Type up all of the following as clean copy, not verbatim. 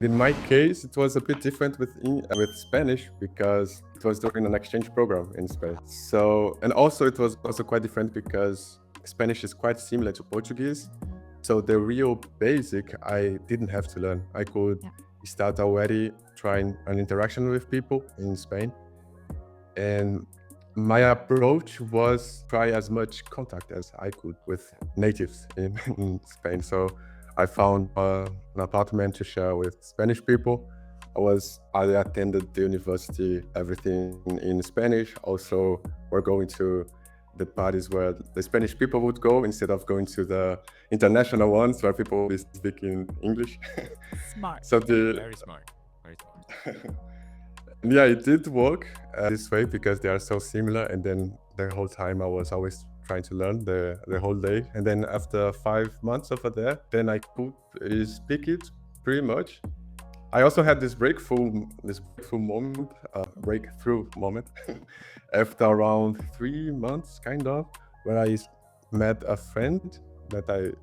In my case, it was a bit different with Spanish because it was during an exchange program in Spain. So, and also it was also quite different because Spanish is quite similar to Portuguese. So the real basic I didn't have to learn. I could Yeah. start already trying an interaction with people in Spain. And my approach was try as much contact as I could with natives in Spain. So I found an apartment to share with Spanish people. I attended the university, everything in Spanish. Also, we're going to the parties where the Spanish people would go instead of going to the international ones where people will speak in English. Smart. So the Very smart. Very smart. yeah, it did work this way because they are so similar. And then the whole time I was always trying to learn the whole day. And then after 5 months over there, then I could speak it pretty much. I also had breakthrough moment after around 3 months, kind of, where met a friend that I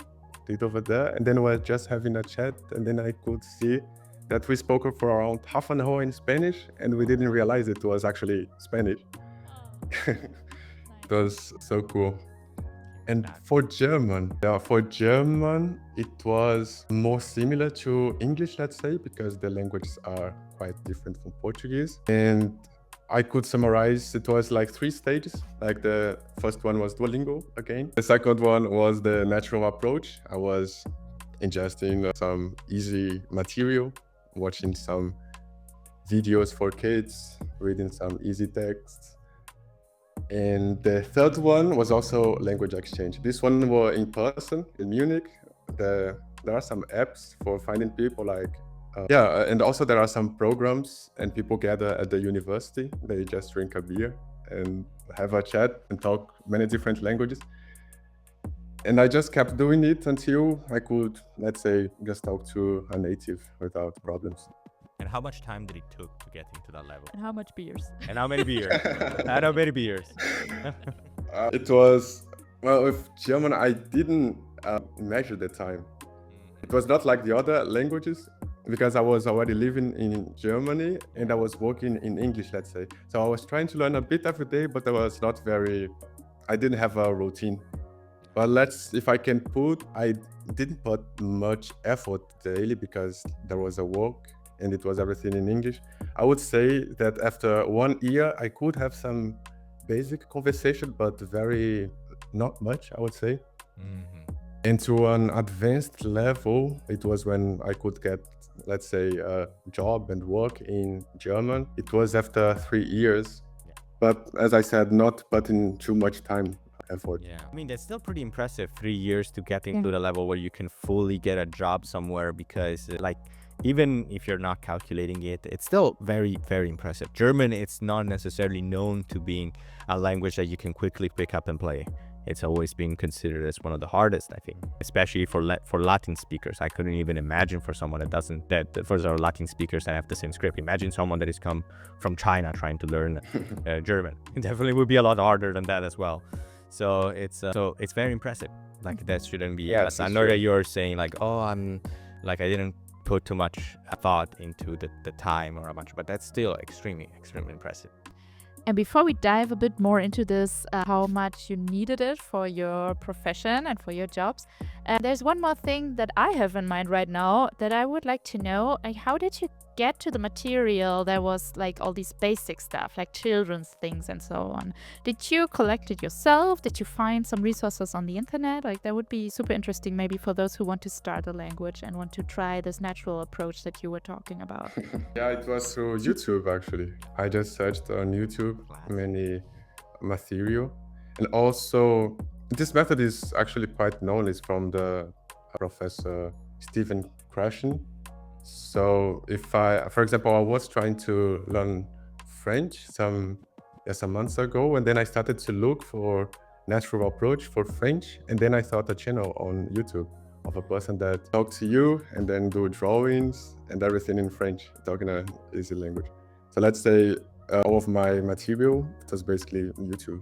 did over there, and then we're just having a chat, and then I could see that we spoke for around half an hour in Spanish, and we didn't realize it was actually Spanish. It was so cool. And for German, it was more similar to English, let's say, because the languages are quite different from Portuguese. And I could summarize, it was like 3 stages. Like the first one was Duolingo again. The second one was the natural approach. I was ingesting some easy material, watching some videos for kids, reading some easy texts. And the third one was also language exchange. This one was in person in Munich. There are some apps for finding people and also there are some programs and people gather at the university. They just drink a beer and have a chat and talk many different languages. And I just kept doing it until I could, let's say, just talk to a native without problems. And how much time did it took to get into that level? And how much beers? And how many beers? And how many beers? It was, well, with German, I didn't measure the time. It was not like the other languages because I was already living in Germany and I was working in English, let's say. So I was trying to learn a bit every day, but I didn't have a routine. But if I can I didn't put much effort daily because there was a work and it was everything in English. I would say that after 1 year, I could have some basic conversation, but not much, I would say. And to an advanced level, it was when I could get, let's say, a job and work in German. It was after 3 years. Yeah. But as I said, not putting too much time effort. Yeah. I mean, that's still pretty impressive, 3 years to get into the level where you can fully get a job somewhere because, even if you're not calculating it, it's still very, very impressive. German, it's not necessarily known to being a language that you can quickly pick up and play. It's always been considered as one of the hardest, I think, especially for Latin speakers. I couldn't even imagine for someone for our Latin speakers that have the same script. Imagine someone that has come from China trying to learn German. It definitely would be a lot harder than that as well. So it's very impressive. Like that shouldn't be. Yes, I know that you're saying like, oh, I didn't put too much thought into the time or a bunch, but that's still extremely, extremely impressive. And before we dive a bit more into this, how much you needed it for your profession and for your jobs, there's one more thing that I have in mind right now that I would like to know. How did you get to the material that was like all these basic stuff, like children's things and so on? Did you collect it yourself? Did you find some resources on the internet? Like that would be super interesting maybe for those who want to start a language and want to try this natural approach that you were talking about. Yeah, it was through YouTube actually. I just searched on YouTube many material. And also, this method is actually quite known. It's from the Professor Stephen Krashen. So for example, I was trying to learn French some months ago, and then I started to look for natural approach for French, and then I saw a channel on YouTube of a person that talks to you and then do drawings and everything in French, talking an easy language. So let's say all of my material, it was basically YouTube.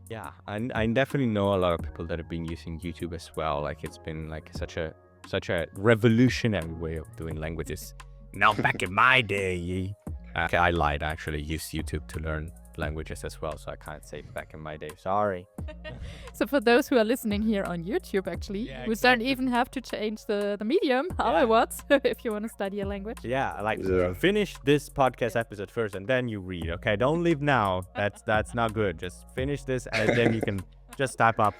Yeah, and I definitely know a lot of people that have been using YouTube as well. Like it's been like such a such a revolutionary way of doing languages. Now, back in my day, I lied. I actually used YouTube to learn languages as well, so I can't say back in my day. Sorry. So for those who are listening here on YouTube, actually, Yeah, we don't exactly. even have to change the medium afterwards if you want to study a language. Yeah, like Yeah. finish this podcast episode first and then you read. Okay, don't leave now. That's not good. Just finish this and then you can just type up.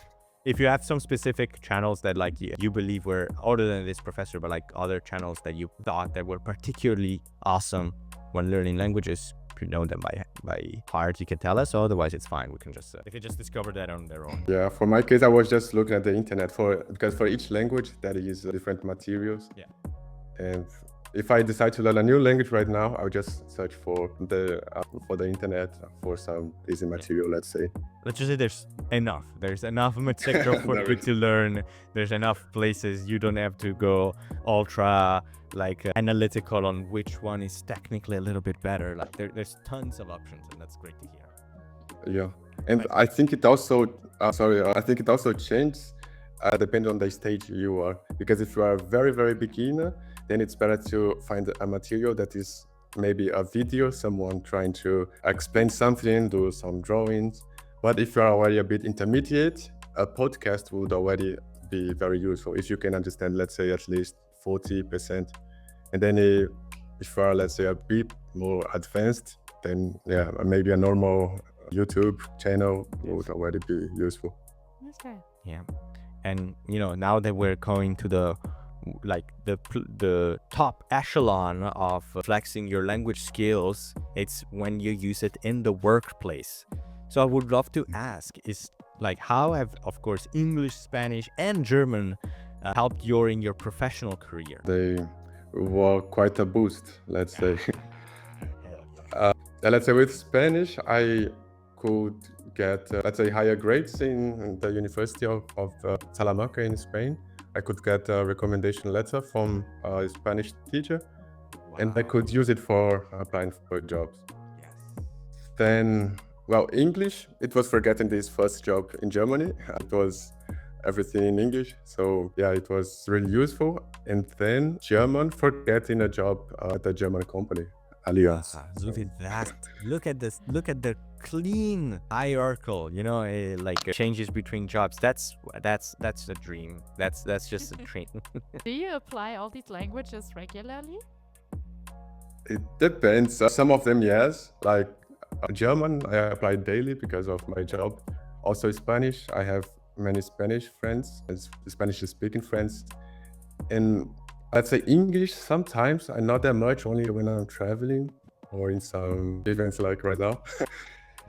If you have some specific channels that like you believe were other than this professor, but like other channels that you thought that were particularly awesome when learning languages, if you know them by heart, you can tell us. Otherwise, it's fine. We can just they can just discover that on their own. Yeah, for my case, I was just looking at the internet because for each language there is different materials. Yeah. And if I decide to learn a new language right now, I'll just search for the internet for some easy material, let's say. Let's just say there's enough material for There you is. to learn. There's enough places. You don't have to go ultra like analytical on which one is technically a little bit better. Like there's tons of options, and that's great to hear. Yeah, and I think it also I think it also changes depending on the stage you are, because if you are a very, very beginner, then it's better to find a material that is maybe a video, someone trying to explain something, do some drawings. But if you are already a bit intermediate, a podcast would already be very useful if you can understand, let's say, at least 40%. And then if you are, let's say, a bit more advanced, then yeah, maybe a normal YouTube channel would already be useful. Okay. Yeah, and now that we're going to the top echelon of flexing your language skills, it's when you use it in the workplace. So I would love to ask is like how have, of course, English, Spanish, and German helped you in your professional career? They were quite a boost, let's say. Let's say with Spanish, I could get, let's say, higher grades in the University of Salamanca in Spain. I could get a recommendation letter from a Spanish teacher, and I could use it for applying for jobs. Yes. Then, well, English, it was for getting this first job in Germany. It was everything in English. So yeah, it was really useful. And then German for getting a job at a German company, Allianz. Look at that. Look at this. Look at the clean hierarchical, like changes between jobs. That's a dream. That's just a dream. Do you apply all these languages regularly? It depends. Some of them, yes. Like German, I apply daily because of my job. Also Spanish, I have many Spanish friends, Spanish-speaking friends. And let's say English, sometimes, and not that much, only when I'm traveling or in some events like right now.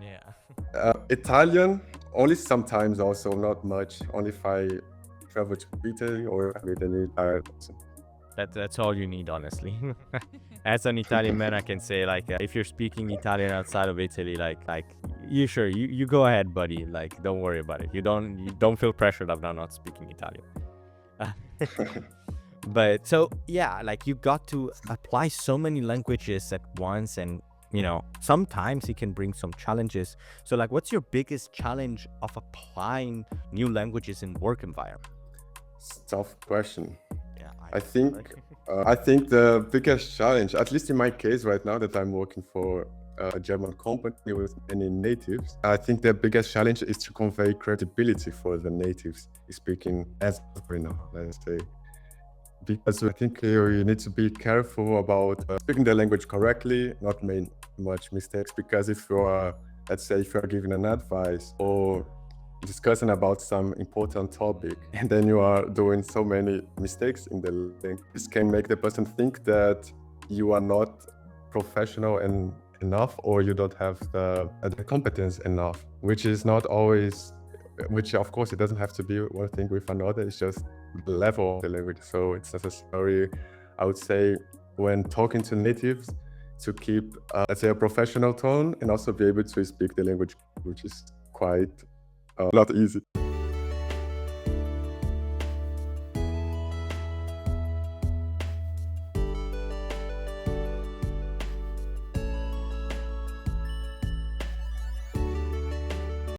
Yeah. Italian, only sometimes also, not much. Only if I travel to Italy or with an Italian person. That's all you need, honestly. As an Italian man, I can say like if you're speaking Italian outside of Italy, like you go ahead, buddy. Like don't worry about it. You don't feel pressured of not speaking Italian. But so yeah, like you got to apply so many languages at once, and sometimes it can bring some challenges. So like, what's your biggest challenge of applying new languages in work environment? Tough question. Yeah, I think the biggest challenge, at least in my case right now that I'm working for a German company with many natives, I think the biggest challenge is to convey credibility for the natives speaking as we know, let's say. Because I think you need to be careful about speaking the language correctly, not make much mistakes. Because if you are, let's say, if you are giving an advice or discussing about some important topic, and then you are doing so many mistakes in the link, this can make the person think that you are not professional enough, or you don't have the competence enough, which is not always, which of course it doesn't have to be one thing with another, it's just the level of the language. So it's necessary, I would say, when talking to natives, to keep, let's say, a professional tone and also be able to speak the language, which is quite not easy.